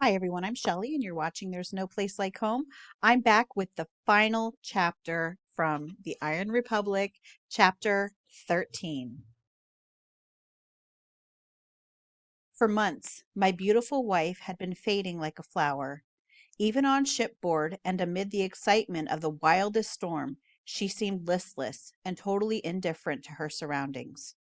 Hi, everyone. I'm Shelley, and you're watching There's No Place Like Home. I'm back with the final chapter from the Iron Republic, chapter 13. For months, my beautiful wife had been fading like a flower. Even on shipboard and amid the excitement of the wildest storm, she seemed listless and totally indifferent to her surroundings.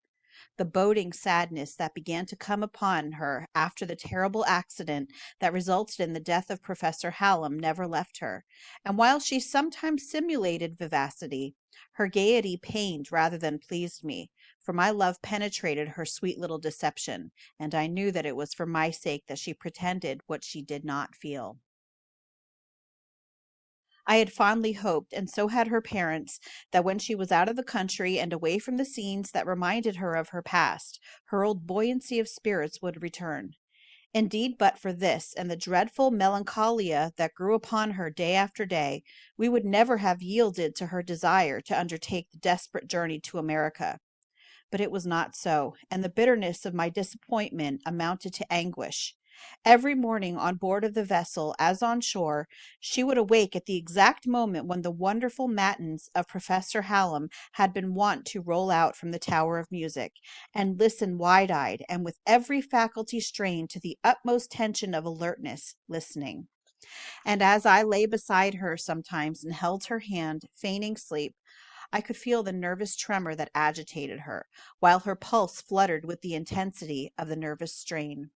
The boding sadness that began to come upon her after the terrible accident that resulted in the death of Professor Hallam never left her, and while she sometimes simulated vivacity, her gaiety pained rather than pleased me, for my love penetrated her sweet little deception, and I knew that it was for my sake that she pretended what she did not feel. I had fondly hoped, and so had her parents, that when she was out of the country and away from the scenes that reminded her of her past, her old buoyancy of spirits would return. Indeed, but for this and the dreadful melancholia that grew upon her day after day, we would never have yielded to her desire to undertake the desperate journey to America. But it was not so, and the bitterness of my disappointment amounted to anguish. Every morning on board of the vessel, as on shore, she would awake at the exact moment when the wonderful matins of Professor Hallam had been wont to roll out from the Tower of Music, and listen wide-eyed and with every faculty strained to the utmost tension of alertness, listening. And as I lay beside her sometimes and held her hand, feigning sleep, I could feel the nervous tremor that agitated her, while her pulse fluttered with the intensity of the nervous strain.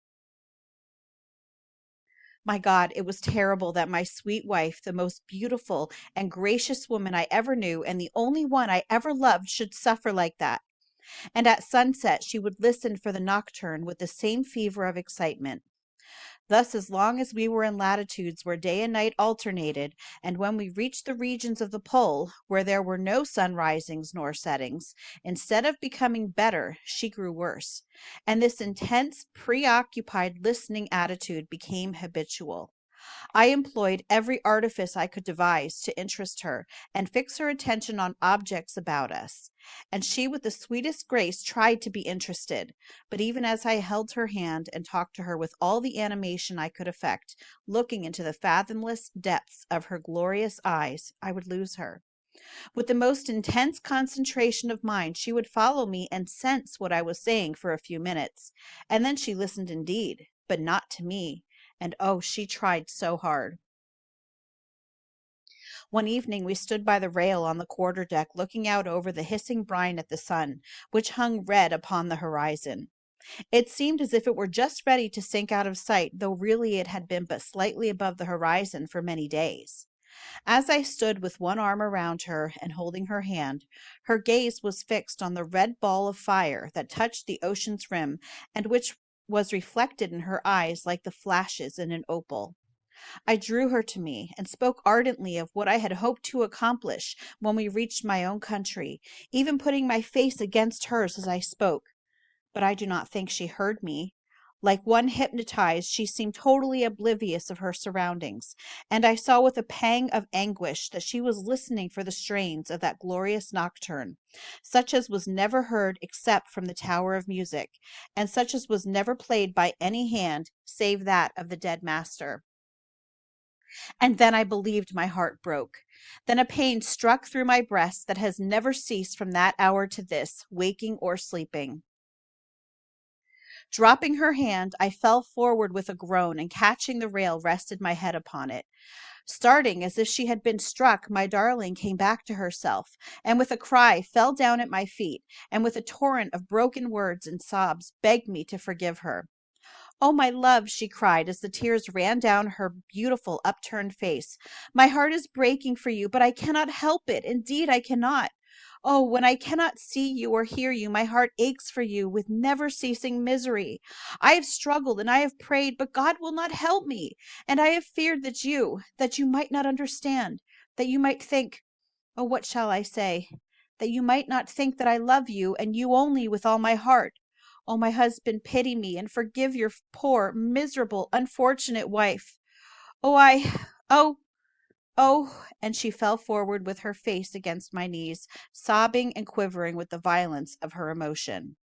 My God, it was terrible that my sweet wife, the most beautiful and gracious woman I ever knew, and the only one I ever loved, should suffer like that. And at sunset she would listen for the nocturne with the same fever of excitement. Thus, as long as we were in latitudes where day and night alternated, and when we reached the regions of the pole, where there were no sunrisings nor settings, instead of becoming better, she grew worse, and this intense, preoccupied listening attitude became habitual. I employed every artifice I could devise to interest her and fix her attention on objects about us, and she with the sweetest grace tried to be interested, but even as I held her hand and talked to her with all the animation I could affect, looking into the fathomless depths of her glorious eyes, I would lose her. With the most intense concentration of mind she would follow me and sense what I was saying for a few minutes, and then she listened indeed, but not to me, and oh, she tried so hard. One evening we stood by the rail on the quarter deck looking out over the hissing brine at the sun, which hung red upon the horizon. It seemed as if it were just ready to sink out of sight, though really it had been but slightly above the horizon for many days. As I stood with one arm around her and holding her hand, her gaze was fixed on the red ball of fire that touched the ocean's rim and which was reflected in her eyes like the flashes in an opal. I drew her to me and spoke ardently of what I had hoped to accomplish when we reached my own country, even putting my face against hers as I spoke. But I do not think she heard me. Like one hypnotized, she seemed totally oblivious of her surroundings, and I saw with a pang of anguish that she was listening for the strains of that glorious nocturne, such as was never heard except from the Tower of Music, and such as was never played by any hand save that of the dead master. And then I believed my heart broke. Then a pain struck through my breast that has never ceased from that hour to this, waking or sleeping. Dropping her hand, I fell forward with a groan, and catching the rail, rested my head upon it. Starting as if she had been struck, my darling came back to herself, and with a cry fell down at my feet, and with a torrent of broken words and sobs begged me to forgive her. "Oh, my love," she cried as the tears ran down her beautiful upturned face, "my heart is breaking for you, but I cannot help it. Indeed, I cannot. Oh, when I cannot see you or hear you, my heart aches for you with never ceasing misery. I have struggled and I have prayed, but God will not help me. And I have feared that you might not understand, that you might think, oh, what shall I say? That you might not think that I love you, and you only, with all my heart. Oh, my husband, pity me and forgive your poor, miserable, unfortunate wife. Oh, oh, oh," and she fell forward with her face against my knees, sobbing and quivering with the violence of her emotion.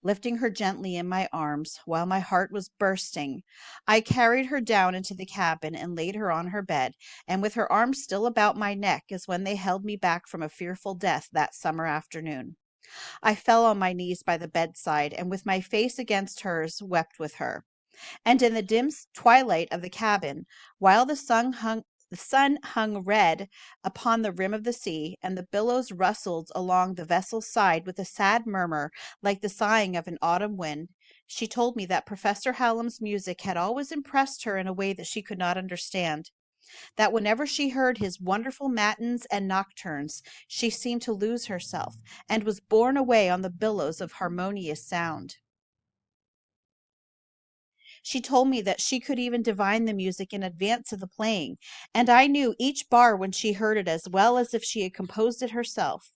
lifting her gently in my arms while my heart was bursting. I carried her down into the cabin and laid her on her bed, and with her arms still about my neck as when they held me back from a fearful death that summer afternoon. I fell on my knees by the bedside, and with my face against hers, wept with her. And in the dim twilight of the cabin, while the sun hung red upon the rim of the sea, and the billows rustled along the vessel's side with a sad murmur like the sighing of an autumn wind, she told me that Professor Hallam's music had always impressed her in a way that she could not understand, that whenever she heard his wonderful matins and nocturnes, she seemed to lose herself, and was borne away on the billows of harmonious sound. She told me that she could even divine the music in advance of the playing, and I knew each bar when she heard it as well as if she had composed it herself.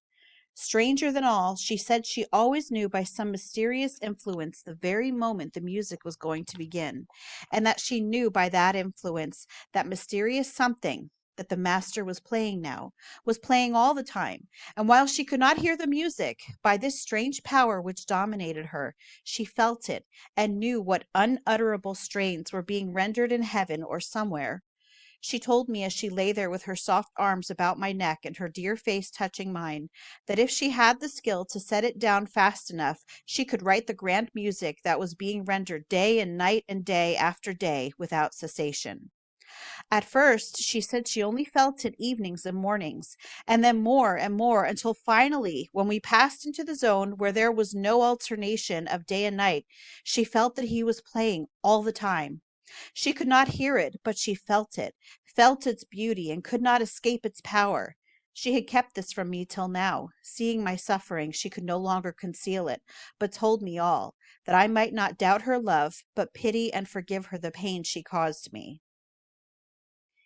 Stranger than all, she said she always knew by some mysterious influence the very moment the music was going to begin, and that she knew by that influence, that mysterious something, that the master was playing now, was playing all the time, and while she could not hear the music, by this strange power which dominated her, she felt it, and knew what unutterable strains were being rendered in heaven or somewhere. She told me as she lay there with her soft arms about my neck and her dear face touching mine, that if she had the skill to set it down fast enough, she could write the grand music that was being rendered day and night and day after day without cessation. At first, she said she only felt it evenings and mornings, and then more and more, until finally, when we passed into the zone where there was no alternation of day and night, she felt that he was playing all the time. She could not hear it, but she felt its beauty, and could not escape its power. She had kept this from me till now. Seeing my suffering, she could no longer conceal it, but told me all, that I might not doubt her love, but pity and forgive her the pain she caused me.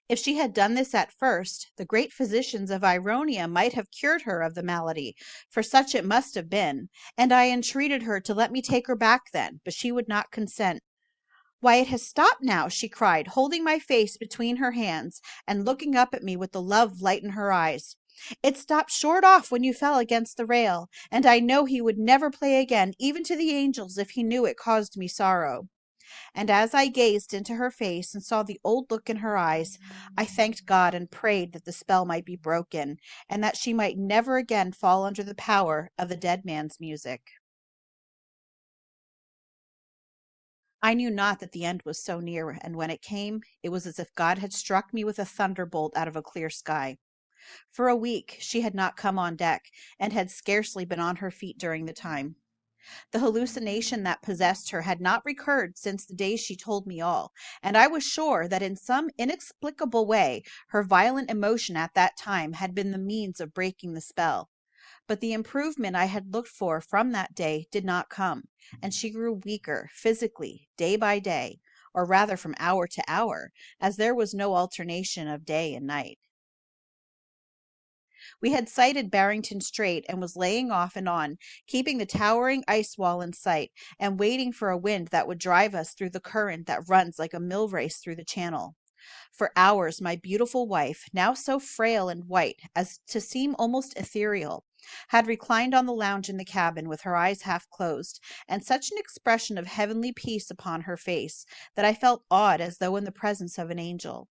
If she had done this at first, the great physicians of Ironia might have cured her of the malady, for such it must have been, and I entreated her to let me take her back then, but she would not consent. "Why, it has stopped now," she cried, holding my face between her hands and looking up at me with the love light in her eyes. "It stopped short off when you fell against the rail, and I know he would never play again, even to the angels, if he knew it caused me sorrow." And as I gazed into her face and saw the old look in her eyes, I thanked God and prayed that the spell might be broken, and that she might never again fall under the power of the dead man's music. I knew not that the end was so near, and when it came, it was as if God had struck me with a thunderbolt out of a clear sky. For a week she had not come on deck, and had scarcely been on her feet during the time. The hallucination that possessed her had not recurred since the day she told me all, and I was sure that in some inexplicable way her violent emotion at that time had been the means of breaking the spell. But the improvement I had looked for from that day did not come, and she grew weaker physically day by day, or rather from hour to hour, as there was no alternation of day and night. We had sighted Barrington Strait and was laying off and on, keeping the towering ice wall in sight, and waiting for a wind that would drive us through the current that runs like a mill race through the channel. For hours my beautiful wife, now so frail and white as to seem almost ethereal, had reclined on the lounge in the cabin with her eyes half closed, and such an expression of heavenly peace upon her face that I felt awed as though in the presence of an angel.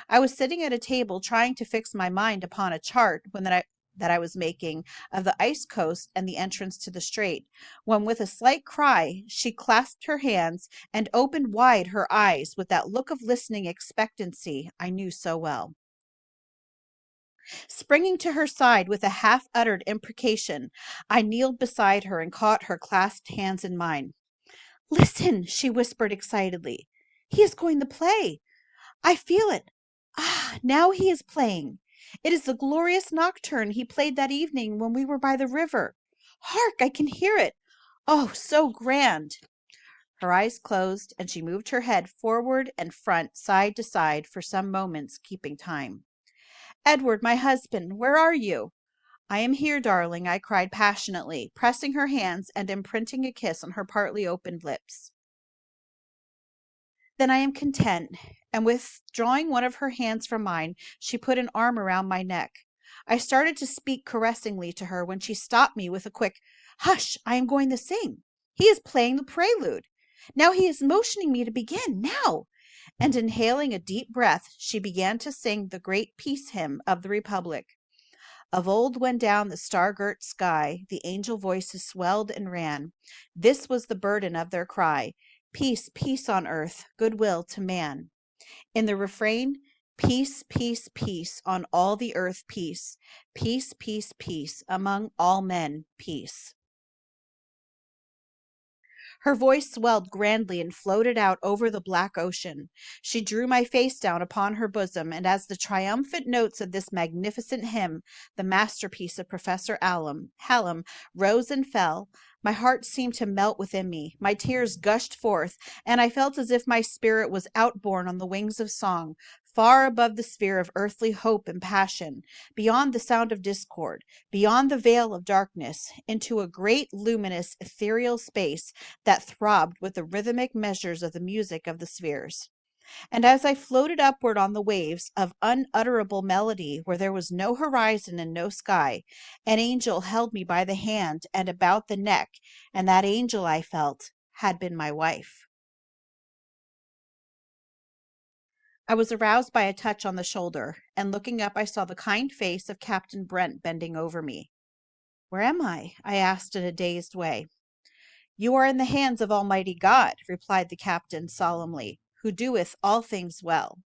I was sitting at a table trying to fix my mind upon a chart that I was making of the ice coast and the entrance to the strait, when with a slight cry she clasped her hands and opened wide her eyes with that look of listening expectancy I knew so well. Springing to her side with a half uttered imprecation, I kneeled beside her and caught her clasped hands in mine. "Listen," she whispered excitedly. "He is going to play. I feel it. Ah, now he is playing. It is the glorious nocturne he played that evening when we were by the river. Hark, I can hear it. Oh, so grand." Her eyes closed, and she moved her head forward and front, side to side, for some moments, keeping time. "Edward, my husband, where are you?" "I am here, darling," I cried passionately, pressing her hands and imprinting a kiss on her partly opened lips. "Then I am content." And withdrawing one of her hands from mine, she put an arm around my neck. I started to speak caressingly to her when she stopped me with a quick, "Hush, I am going to sing." He is playing the prelude. Now he is motioning me to begin. Now!" And inhaling a deep breath, she began to sing the great peace hymn of the Republic. Of old, when down the star-girt sky the angel voices swelled and ran, this was the burden of their cry: "Peace, peace on earth, goodwill to man." In the refrain, "Peace, peace, peace on all the earth, peace. Peace, peace, peace among all men, peace." Her voice swelled grandly and floated out over the black ocean. She drew my face down upon her bosom, and as the triumphant notes of this magnificent hymn, the masterpiece of Professor Hallam, rose and fell, my heart seemed to melt within me, my tears gushed forth, and I felt as if my spirit was outborne on the wings of song, far above the sphere of earthly hope and passion, beyond the sound of discord, beyond the veil of darkness, into a great luminous ethereal space that throbbed with the rhythmic measures of the music of the spheres. And as I floated upward on the waves of unutterable melody where there was no horizon and no sky, an angel held me by the hand and about the neck, and that angel, I felt, had been my wife. I was aroused by a touch on the shoulder, and looking up I saw the kind face of Captain Brent bending over me. "Where am I?" I asked in a dazed way. "You are in the hands of Almighty God," replied the captain solemnly, "who doeth all things well."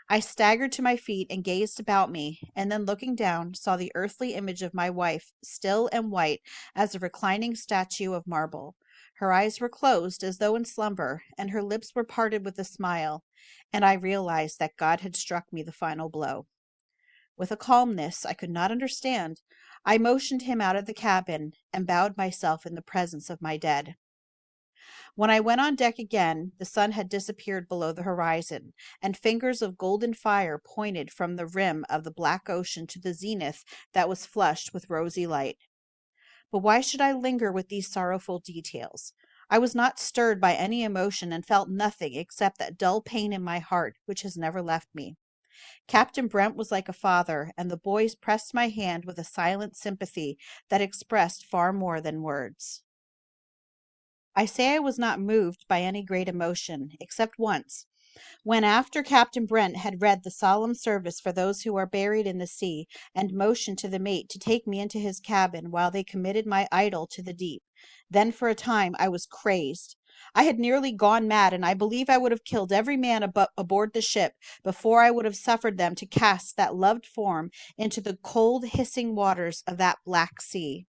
I staggered to my feet and gazed about me, and then looking down, saw the earthly image of my wife, still and white as a reclining statue of marble. Her eyes were closed as though in slumber, and her lips were parted with a smile, and I realized that God had struck me the final blow. With a calmness I could not understand, I motioned him out of the cabin, and bowed myself in the presence of my dead. When I went on deck again, the sun had disappeared below the horizon, and fingers of golden fire pointed from the rim of the black ocean to the zenith that was flushed with rosy light. But why should I linger with these sorrowful details? I was not stirred by any emotion and felt nothing except that dull pain in my heart which has never left me. Captain Brent was like a father, and the boys pressed my hand with a silent sympathy that expressed far more than words. I say I was not moved by any great emotion, except once, when, after Captain Brent had read the solemn service for those who are buried in the sea, and motioned to the mate to take me into his cabin while they committed my idol to the deep. Then for a time I was crazed. I had nearly gone mad, and I believe I would have killed every man aboard the ship before I would have suffered them to cast that loved form into the cold, hissing waters of that black sea.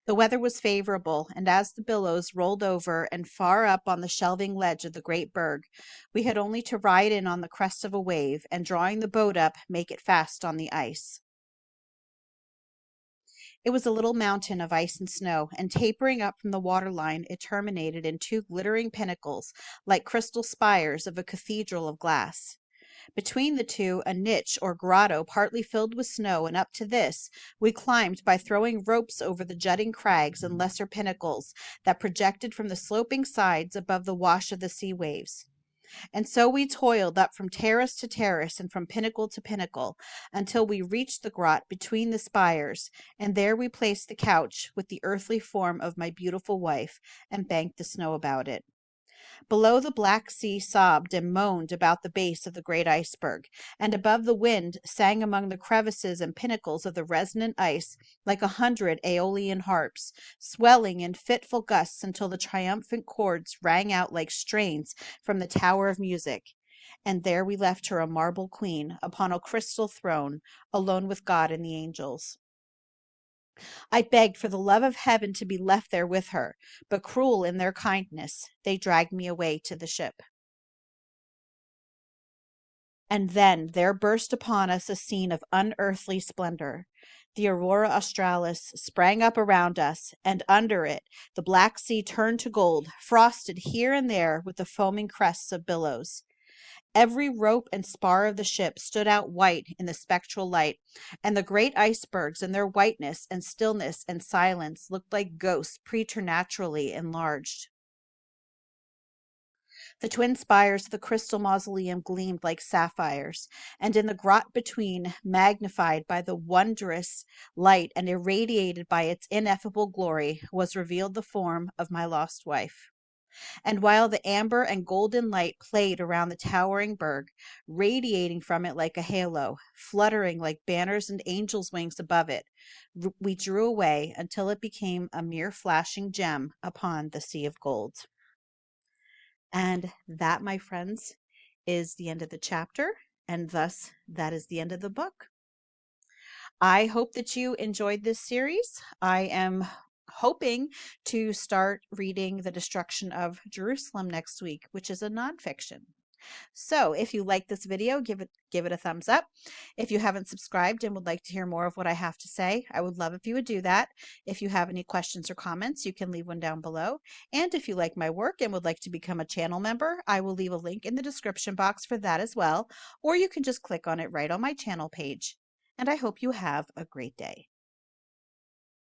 The weather was favorable, and as the billows rolled over and far up on the shelving ledge of the great berg, we had only to ride in on the crest of a wave, and drawing the boat up, make it fast on the ice. It was a little mountain of ice and snow, and tapering up from the waterline, it terminated in two glittering pinnacles, like crystal spires of a cathedral of glass. Between the two, a niche or grotto partly filled with snow, and up to this we climbed by throwing ropes over the jutting crags and lesser pinnacles that projected from the sloping sides above the wash of the sea waves. And so we toiled up from terrace to terrace and from pinnacle to pinnacle, until we reached the grot between the spires, and there we placed the couch with the earthly form of my beautiful wife, and banked the snow about it. Below, the black sea sobbed and moaned about the base of the great iceberg, and above, the wind sang among the crevices and pinnacles of the resonant ice like 100 Aeolian harps, swelling in fitful gusts until the triumphant chords rang out like strains from the tower of music. And there we left her a marble queen upon a crystal throne, alone with God and the angels. I begged for the love of heaven to be left there with her, but cruel in their kindness, they dragged me away to the ship. And then there burst upon us a scene of unearthly splendor. The aurora australis sprang up around us, and under it the black sea turned to gold, frosted here and there with the foaming crests of billows. Every rope and spar of the ship stood out white in the spectral light, and the great icebergs in their whiteness and stillness and silence looked like ghosts preternaturally enlarged. The twin spires of the crystal mausoleum gleamed like sapphires, and in the grot between, magnified by the wondrous light and irradiated by its ineffable glory, was revealed the form of my lost wife. And while the amber and golden light played around the towering berg, radiating from it like a halo, fluttering like banners and angels' wings above it, we drew away until it became a mere flashing gem upon the sea of gold. And that, my friends, is the end of the chapter, and thus that is the end of the book. I hope that you enjoyed this series. I am hoping to start reading The Destruction of Jerusalem next week, which is a nonfiction. So if you like this video, give it a thumbs up. If you haven't subscribed and would like to hear more of what I have to say, I would love if you would do that. If you have any questions or comments, you can leave one down below. And if you like my work and would like to become a channel member, I will leave a link in the description box for that as well, or you can just click on it right on my channel page. And I hope you have a great day.